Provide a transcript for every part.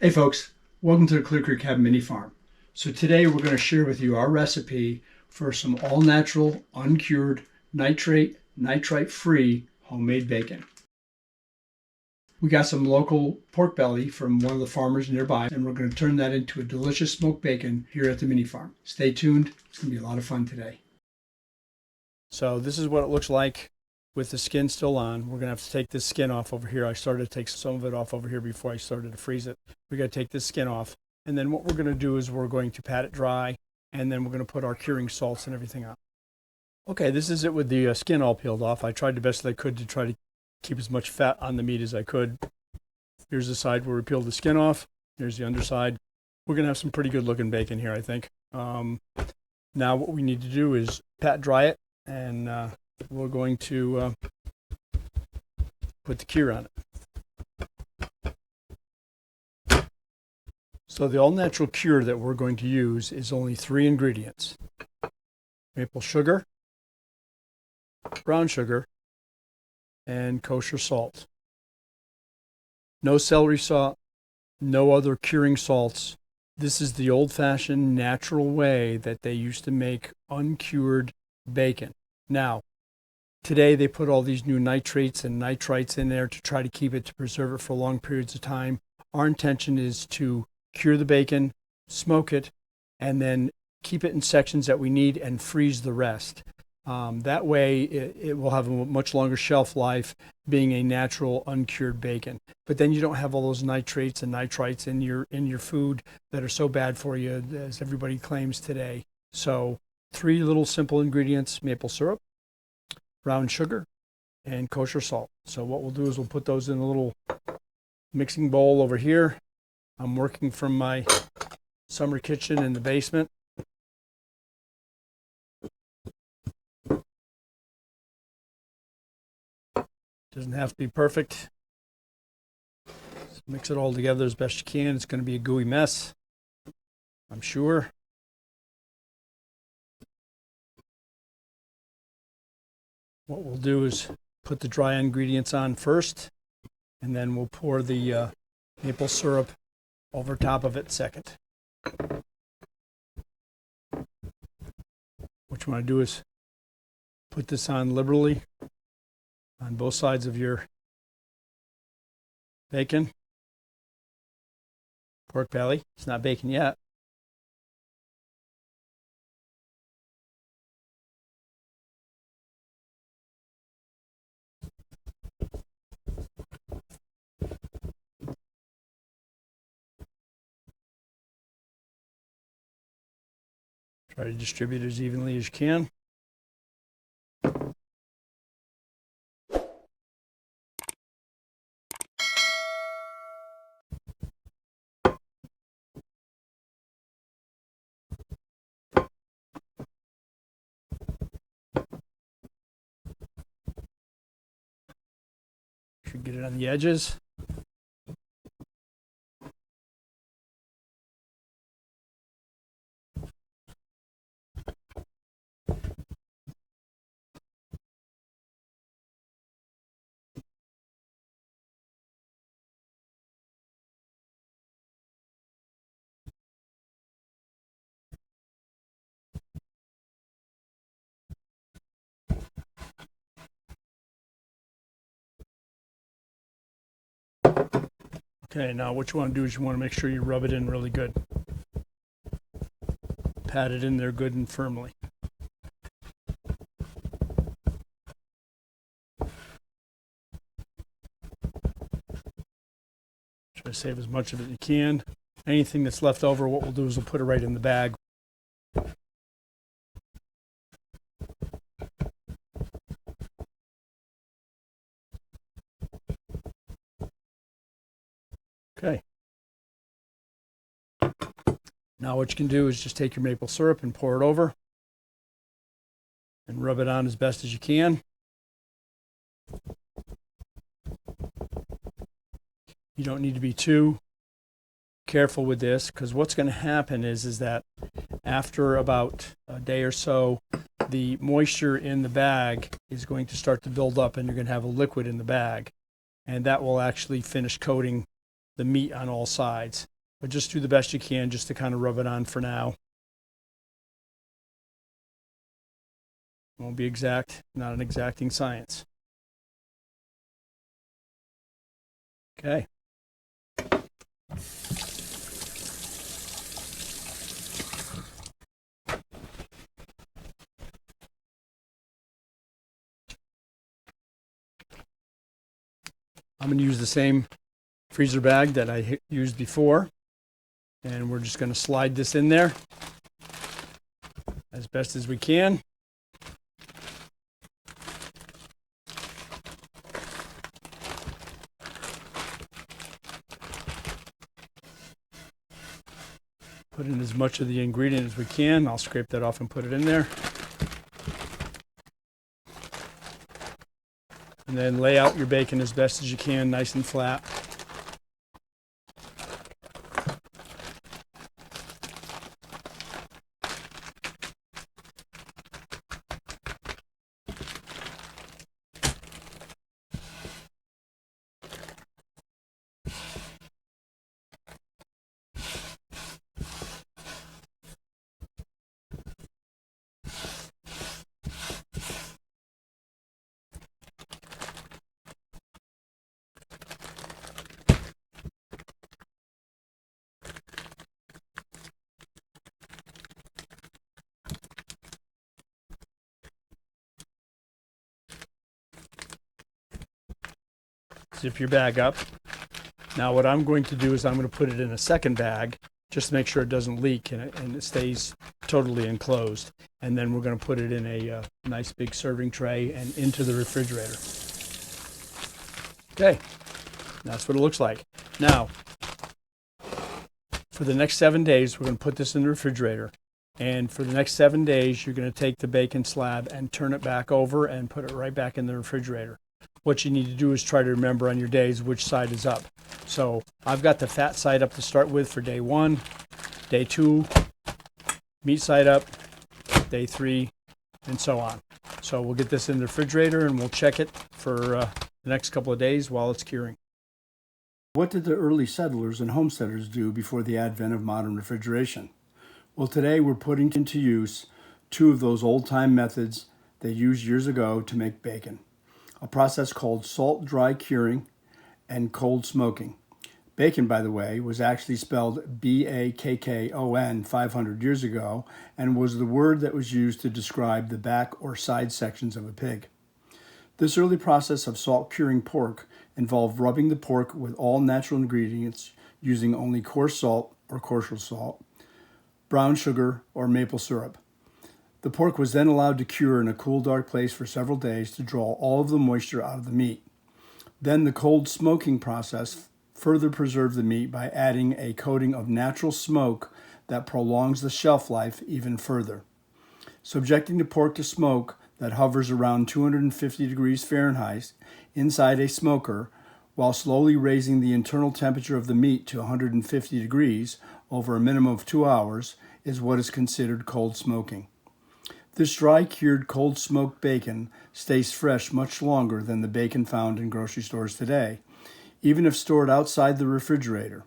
Hey folks, welcome to the Clear Creek Cabin Mini Farm. So today we're going to share with you our recipe for some all-natural, uncured, nitrate-free homemade bacon. We got some local pork belly from one of the farmers nearby, and we're going to turn that into a delicious smoked bacon here at the mini farm. Stay tuned, it's going to be a lot of fun today. So this is what it looks like with the skin still on. We're going to have to take this skin off over here. I started to take some of it off over here before I started to freeze it. We got to take this skin off. And then what we're going to do is we're going to pat it dry, and then we're going to put our curing salts and everything on. Okay, this is it with the skin all peeled off. I tried the best that I could to try to keep as much fat on the meat as I could. Here's the side where we peeled the skin off. Here's the underside. We're going to have some pretty good looking bacon here, I think. Now what we need to do is pat dry it, and we're going to put the cure on it. So the all-natural cure that we're going to use is only 3 ingredients: maple sugar, brown sugar, and kosher salt. No celery salt, no other curing salts. This is the old-fashioned natural way that they used to make uncured bacon. Now, today they put all these new nitrates and nitrites in there to try to keep it, to preserve it for long periods of time. Our intention is to cure the bacon, smoke it, and then keep it in sections that we need and freeze the rest. That way it will have a much longer shelf life, being a natural uncured bacon. But then you don't have all those nitrates and nitrites in your food that are so bad for you, as everybody claims today. So 3 little simple ingredients: maple syrup, brown sugar, and kosher salt. So what we'll do is we'll put those in a little mixing bowl over here. I'm working from my summer kitchen in the basement. Doesn't have to be perfect. Just mix it all together as best you can. It's going to be a gooey mess, I'm sure. What we'll do is put the dry ingredients on first, and then we'll pour the maple syrup over top of it second. What you want to do is put this on liberally on both sides of your bacon. Pork belly. It's not bacon yet. Try to distribute it as evenly as you can. Should get it on the edges. Okay, now what you want to do is you want to make sure you rub it in really good. Pat it in there good and firmly. Try to save as much of it as you can. Anything that's left over, what we'll do is we'll put it right in the bag. Okay. Now what you can do is just take your maple syrup and pour it over and rub it on as best as you can. You don't need to be too careful with this, because what's going to happen is that after about a day or so, the moisture in the bag is going to start to build up, and you're going to have a liquid in the bag, and that will actually finish coating the meat on all sides. but just do the best you can just to kind of rub it on for now. It won't be exact, not an exacting science. Okay. I'm going to use the same freezer bag that I used before, and we're just going to slide this in there as best as we can. Put in as much of the ingredient as we can. I'll scrape that off and put it in there. And then lay out your bacon as best as you can, nice and flat. Zip your bag up. Now what I'm going to do is I'm going to put it in a second bag just to make sure it doesn't leak and it stays totally enclosed. And then we're going to put it in a nice big serving tray and into the refrigerator. Okay, that's what it looks like. Now, for the next 7 days, we're going to put this in the refrigerator. And for the next 7 days, you're going to take the bacon slab and turn it back over and put it right back in the refrigerator. What you need to do is try to remember on your days which side is up. So I've got the fat side up to start with for day 1, day 2, meat side up, day 3, and so on. So we'll get this in the refrigerator and we'll check it for the next couple of days while it's curing. What did the early settlers and homesteaders do before the advent of modern refrigeration? Well, today we're putting into use 2 of those old-time methods they used years ago to make bacon. A process called salt dry curing and cold smoking. Bacon, by the way, was actually spelled B-A-K-K-O-N 500 years ago and was the word that was used to describe the back or side sections of a pig. This early process of salt curing pork involved rubbing the pork with all natural ingredients using only coarse salt or kosher salt, brown sugar, or maple syrup. The pork was then allowed to cure in a cool, dark place for several days to draw all of the moisture out of the meat. Then the cold smoking process further preserved the meat by adding a coating of natural smoke that prolongs the shelf life even further. Subjecting the pork to smoke that hovers around 250 degrees Fahrenheit inside a smoker while slowly raising the internal temperature of the meat to 150 degrees over a minimum of 2 hours is what is considered cold smoking. This dry-cured, cold-smoked bacon stays fresh much longer than the bacon found in grocery stores today, even if stored outside the refrigerator.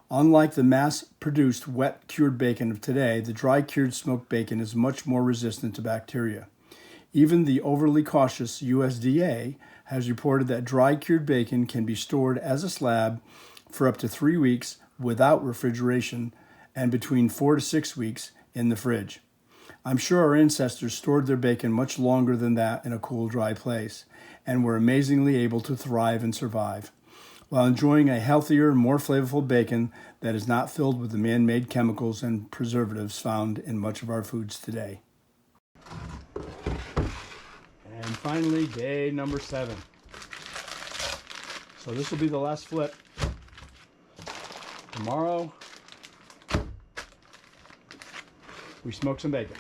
Unlike the mass-produced wet-cured bacon of today, the dry-cured smoked bacon is much more resistant to bacteria. Even the overly cautious USDA has reported that dry-cured bacon can be stored as a slab for up to 3 weeks without refrigeration and between 4 to 6 weeks in the fridge. I'm sure our ancestors stored their bacon much longer than that in a cool, dry place, and were amazingly able to thrive and survive, while enjoying a healthier, more flavorful bacon that is not filled with the man-made chemicals and preservatives found in much of our foods today. And finally, day number 7. So this will be the last flip. Tomorrow, we smoke some bacon.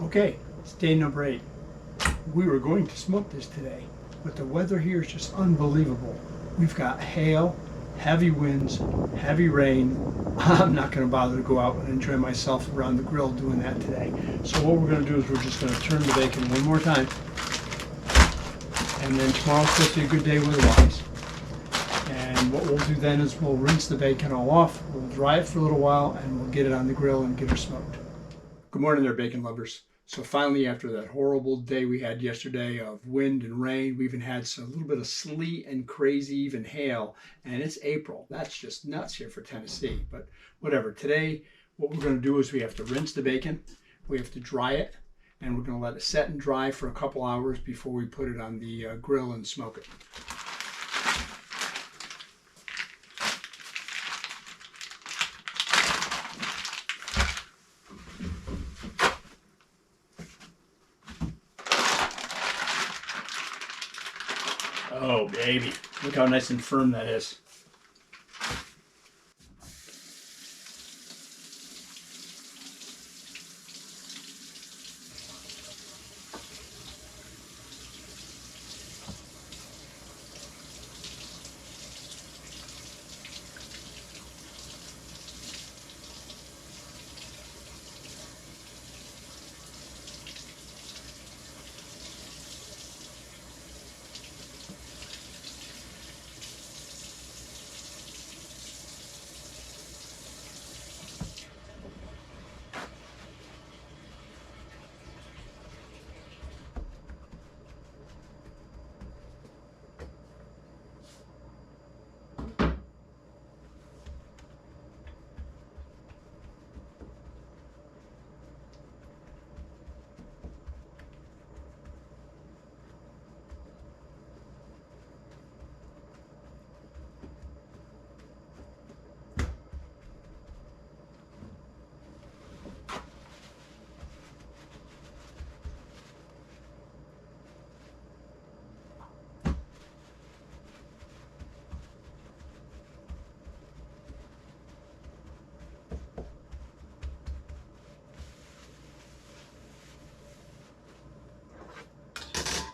Okay, it's day number 8. We were going to smoke this today, but the weather here is just unbelievable. We've got hail, heavy winds, heavy rain. I'm not going to bother to go out and enjoy myself around the grill doing that today. So what we're going to do is we're just going to turn the bacon one more time. And then tomorrow's supposed to be a good day weather-wise. And And what we'll do then is we'll rinse the bacon all off, we'll dry it for a little while, and we'll get it on the grill and get her smoked. Good morning there, bacon lovers. So finally, after that horrible day we had yesterday of wind and rain, we even had a little bit of sleet and crazy even hail, and it's April. That's just nuts here for Tennessee, but whatever. Today, what we're going to do is we have to rinse the bacon, we have to dry it, and we're going to let it set and dry for a couple hours before we put it on the grill and smoke it. Oh, baby. Look how nice and firm that is.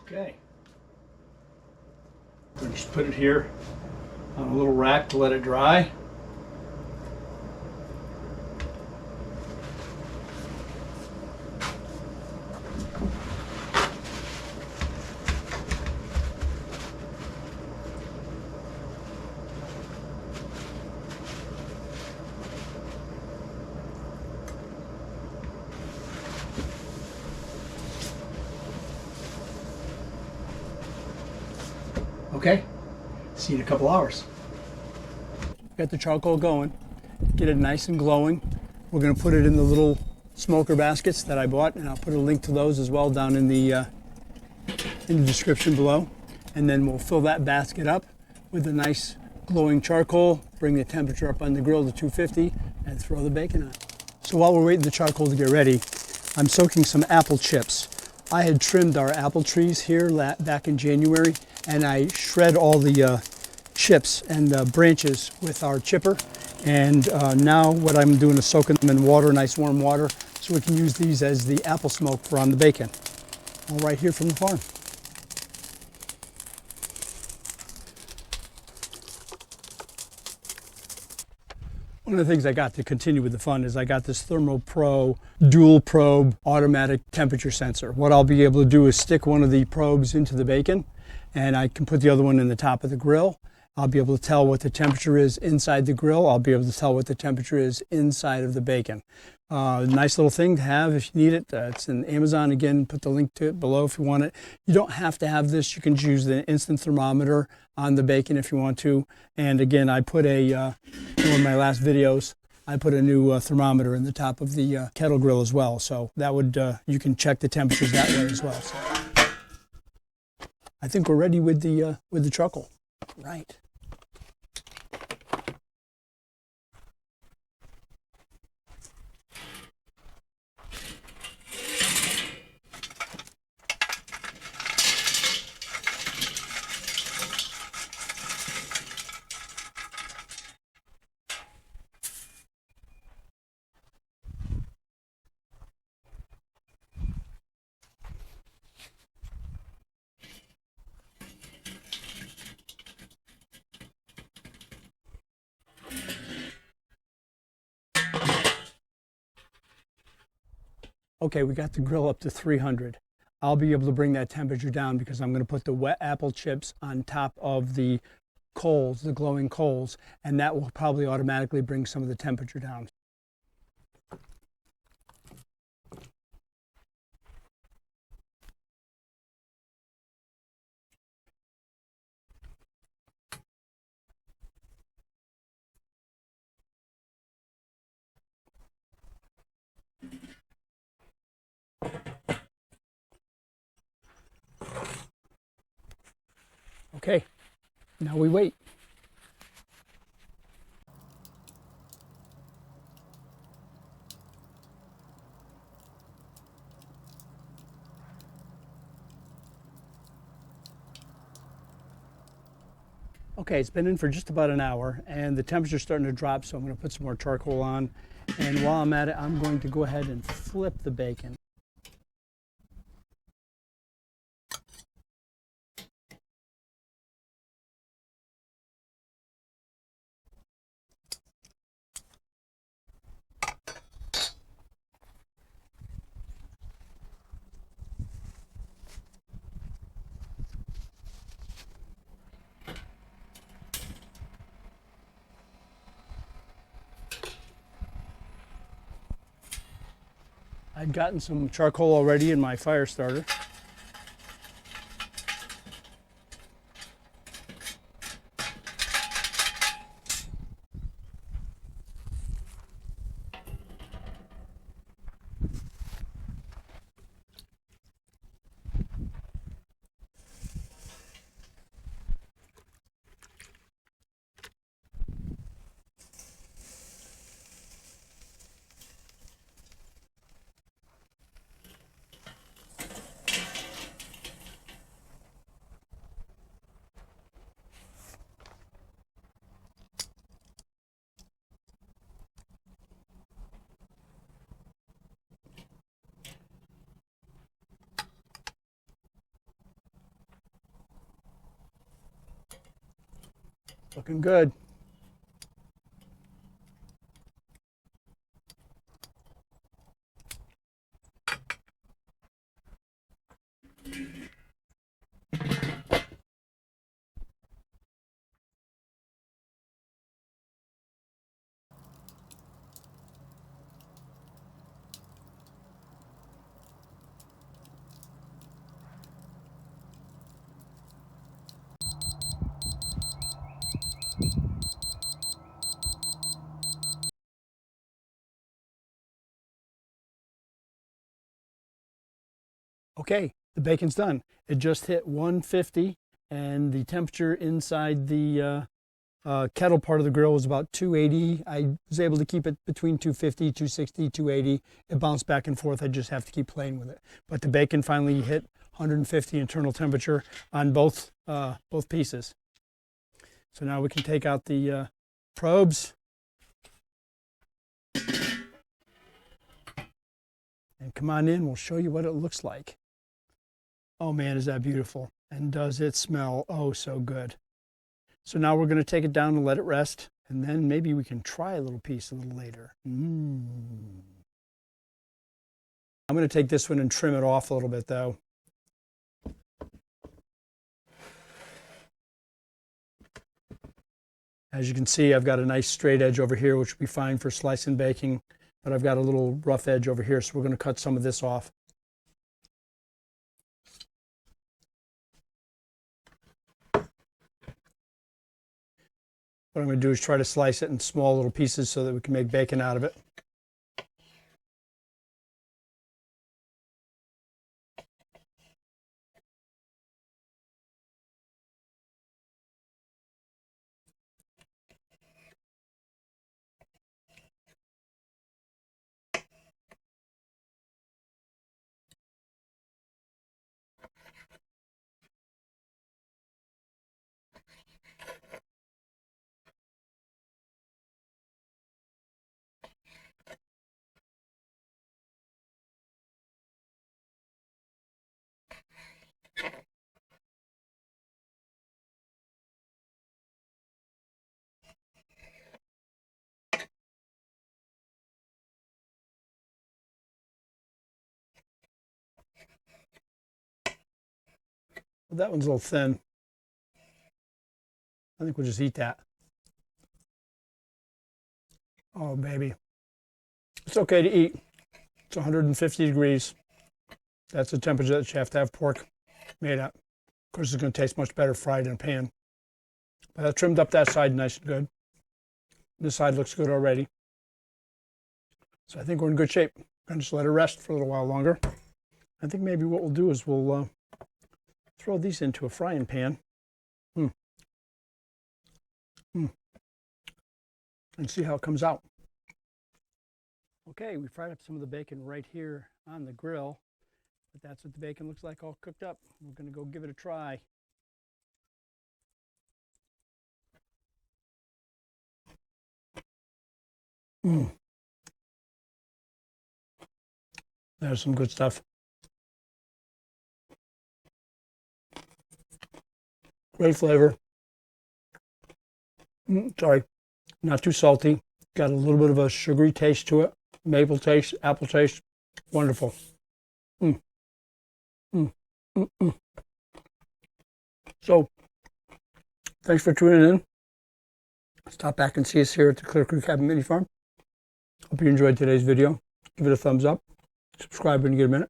Okay. I'm going to just put it here on a little rack to let it dry. Okay, see you in a couple hours. Got the charcoal going, get it nice and glowing. We're going to put it in the little smoker baskets that I bought, and I'll put a link to those as well down in the description below. And then we'll fill that basket up with a nice glowing charcoal, bring the temperature up on the grill to 250, and throw the bacon on. So while we're waiting the charcoal to get ready, I'm soaking some apple chips. I had trimmed our apple trees here back in January, and I shred all the chips and branches with our chipper. And now what I'm doing is soaking them in water, nice warm water, so we can use these as the apple smoke for on the bacon. All right here from the farm. One of the things I got to continue with the fun is I got this Thermo Pro dual probe automatic temperature sensor. What I'll be able to do is stick one of the probes into the bacon, and I can put the other one in the top of the grill. I'll be able to tell what the temperature is inside the grill. I'll be able to tell what the temperature is inside of the bacon. Nice little thing to have if you need it. It's in Amazon. Again, put the link to it below if you want it. You don't have to have this. You can use the instant thermometer on the bacon if you want to. And again, I put in one of my last videos, I put a new thermometer in the top of the kettle grill as well. So that would, you can check the temperatures that way as well. So I think we're ready with the charcoal. Right. Okay, we got the grill up to 300. I'll be able to bring that temperature down because I'm going to put the wet apple chips on top of the coals, the glowing coals, and that will probably automatically bring some of the temperature down. Okay, now we wait. Okay, it's been in for just about an hour and the temperature's starting to drop, so I'm going to put some more charcoal on. And while I'm at it, I'm going to go ahead and flip the bacon. I'd gotten some charcoal already in my fire starter. Looking good. Okay, the bacon's done. It just hit 150 and the temperature inside the kettle part of the grill was about 280. I was able to keep it between 250, 260, 280. It bounced back and forth. I just have to keep playing with it. But the bacon finally hit 150 internal temperature on both pieces. So now we can take out the probes. And come on in, we'll show you what it looks like. Oh man, is that beautiful. And does it smell oh so good. So now we're going to take it down and let it rest, and then maybe we can try a little piece a little later. I'm going to take this one and trim it off a little bit though. As you can see, I've got a nice straight edge over here, which will be fine for slicing and baking, but I've got a little rough edge over here, so we're going to cut some of this off. What I'm going to do is try to slice it in small little pieces so that we can make bacon out of it. Well, that one's a little thin. I think we'll just eat that. Oh, baby. It's okay to eat. It's 150 degrees. That's the temperature that you have to have pork made at. Of course, it's going to taste much better fried in a pan. But I trimmed up that side nice and good. This side looks good already. So I think we're in good shape. I'm going to just let it rest for a little while longer. I think maybe what we'll do is we'll throw these into a frying pan. And see how it comes out. Okay, we fried up some of the bacon right here on the grill. But that's what the bacon looks like all cooked up. We're going to go give it a try. There's some good stuff. Great flavor. Sorry, not too salty. Got a little bit of a sugary taste to it. Maple taste, apple taste. Wonderful. So, thanks for tuning in. Stop back and see us here at the Clear Creek Cabin Mini Farm. Hope you enjoyed today's video. Give it a thumbs up. Subscribe when you get a minute.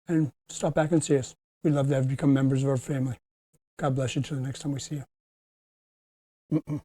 And stop back and see us. We'd love to have you become members of our family. God bless you till the next time we see you.